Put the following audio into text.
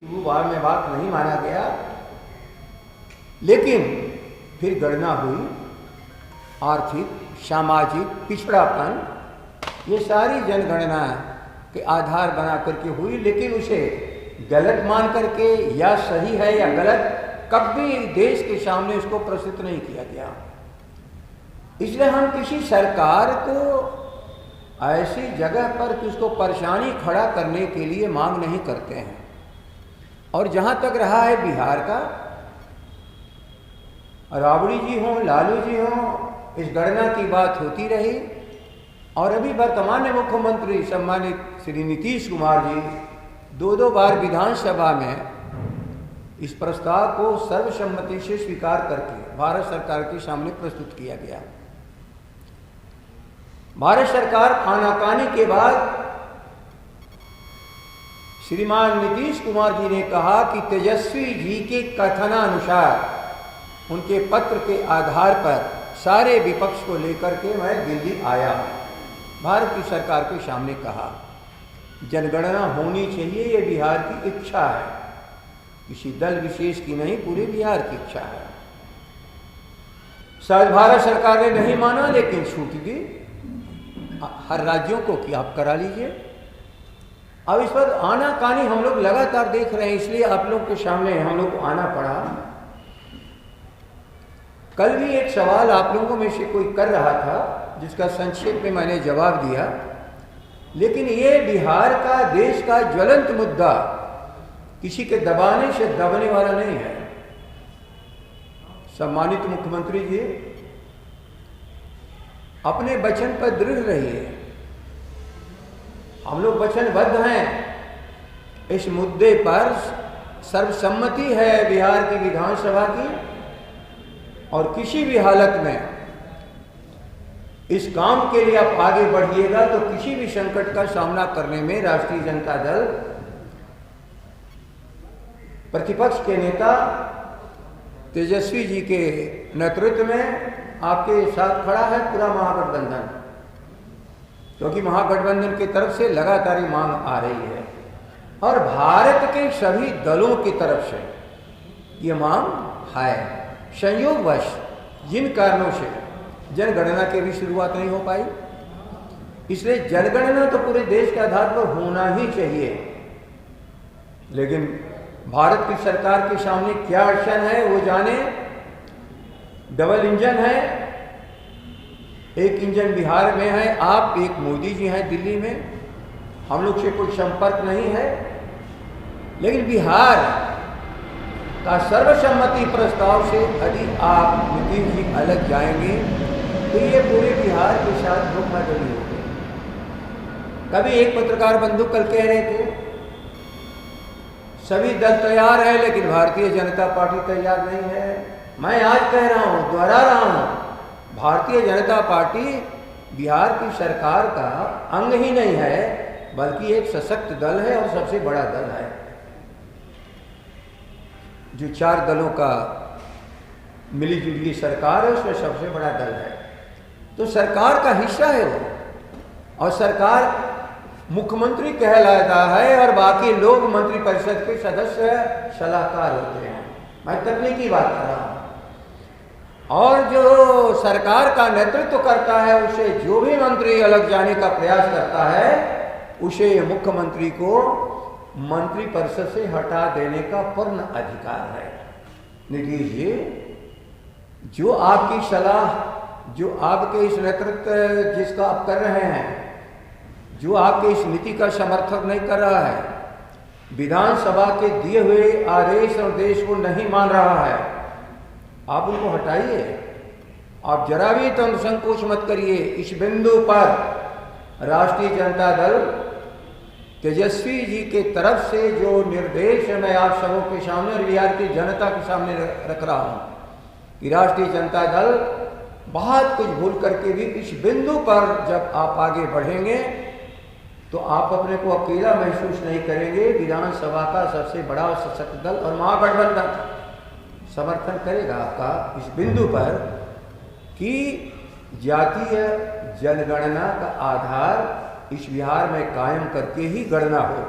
बार में बात नहीं माना गया, लेकिन फिर गणना हुई। आर्थिक, सामाजिक पिछड़ापन, ये सारी जनगणना के आधार बना करके हुई, लेकिन उसे गलत मान करके या सही है या गलत कभी देश के सामने उसको प्रस्तुत नहीं किया गया। इसलिए हम किसी सरकार को ऐसी जगह पर कि उसको परेशानी खड़ा करने के लिए मांग नहीं करते हैं। और जहाँ तक रहा है बिहार का, राबड़ी जी हों, लालू जी हों, इस गणना की बात होती रही। और अभी वर्तमान मुख्यमंत्री सम्मानित श्री नीतीश कुमार जी दो बार विधानसभा में इस प्रस्ताव को सर्वसम्मति से स्वीकार करके भारत सरकार के सामने प्रस्तुत किया गया। भारत सरकार आनाकानी के बाद श्रीमान नीतीश कुमार जी ने कहा कि तेजस्वी जी के कथनानुसार उनके पत्र के आधार पर सारे विपक्ष को लेकर के मैं दिल्ली आया। भारत की सरकार के सामने कहा जनगणना होनी चाहिए, ये बिहार की इच्छा है, किसी दल विशेष की नहीं, पूरे बिहार की इच्छा है। शायद भारत सरकार ने नहीं माना, लेकिन छूट दी हर राज्यों को कि आप करा लीजिए। अब इस पर आनाकानी हम लोग लगातार देख रहे हैं, इसलिए आप लोग के सामने हम लोग को आना पड़ा। कल भी एक सवाल आप लोगों में से कोई कर रहा था, जिसका संक्षेप में मैंने जवाब दिया, लेकिन ये बिहार का, देश का ज्वलंत मुद्दा किसी के दबाने से दबने वाला नहीं है। सम्मानित मुख्यमंत्री जी, अपने वचन पर दृढ़ रहिए। हम लोग वचनबद्ध हैं। इस मुद्दे पर सर्वसम्मति है बिहार की विधानसभा की, और किसी भी हालत में इस काम के लिए आप आगे बढ़िएगा तो किसी भी संकट का सामना करने में राष्ट्रीय जनता दल प्रतिपक्ष के नेता तेजस्वी जी के नेतृत्व में आपके साथ खड़ा है पूरा महागठबंधन, क्योंकि महागठबंधन की तरफ से लगातार मांग आ रही है और भारत के सभी दलों की तरफ से ये मांग है। संयोगवश जिन कारणों से जनगणना की भी शुरुआत नहीं हो पाई, इसलिए जनगणना तो पूरे देश के आधार पर होना ही चाहिए। लेकिन भारत की सरकार के सामने क्या अड़चन है वो जाने। डबल इंजन है, एक इंजन बिहार में है, आप एक मोदी जी हैं दिल्ली में, हम लोग से कोई संपर्क नहीं है। लेकिन बिहार का सर्वसम्मति प्रस्ताव से यदि आप नीतीश जी अलग जाएंगे तो ये पूरे बिहार के साथ धोखाधड़ी हो गई। कभी एक पत्रकार बंधु कल कह रहे थे सभी दल तैयार है लेकिन भारतीय जनता पार्टी तैयार नहीं है। मैं आज कह रहा हूं, दोहरा रहा हूं, भारतीय जनता पार्टी बिहार की सरकार का अंग ही नहीं है, बल्कि एक सशक्त दल है और सबसे बड़ा दल है, जो 4 दलों का मिली जुली सरकार है, उसमें सबसे बड़ा दल है। तो सरकार का हिस्सा है वो, और सरकार मुख्यमंत्री कहलाता है और बाकी लोग मंत्रिपरिषद के सदस्य सलाहकार होते हैं। मैं तकनीकी बात कर रहा हूं। और जो सरकार का नेतृत्व करता है, उसे जो भी मंत्री अलग जाने का प्रयास करता है, उसे मुख्यमंत्री को मंत्रिपरिषद से हटा देने का पूर्ण अधिकार है। नीतीश जी, जो आपकी सलाह, जो आपके इस नेतृत्व जिसका आप कर रहे हैं, जो आपके इस नीति का समर्थन नहीं कर रहा है, विधानसभा के दिए हुए आदेश और देश को नहीं मान रहा है, आप उनको हटाइए। आप जरा भी तो संकोच मत करिए। इस बिंदु पर राष्ट्रीय जनता दल तेजस्वी जी के तरफ से जो निर्देश मैं आप सबों के सामने और बिहार की जनता के सामने रख रहा हूं कि राष्ट्रीय जनता दल बहुत कुछ भूल करके भी इस बिंदु पर जब आप आगे बढ़ेंगे तो आप अपने को अकेला महसूस नहीं करेंगे। विधानसभा का सबसे बड़ा और सशक्त दल और महागठबंधन समर्थन करेगा आपका इस बिंदु पर कि जातीय जनगणना का आधार इस बिहार में कायम करके ही गणना हो।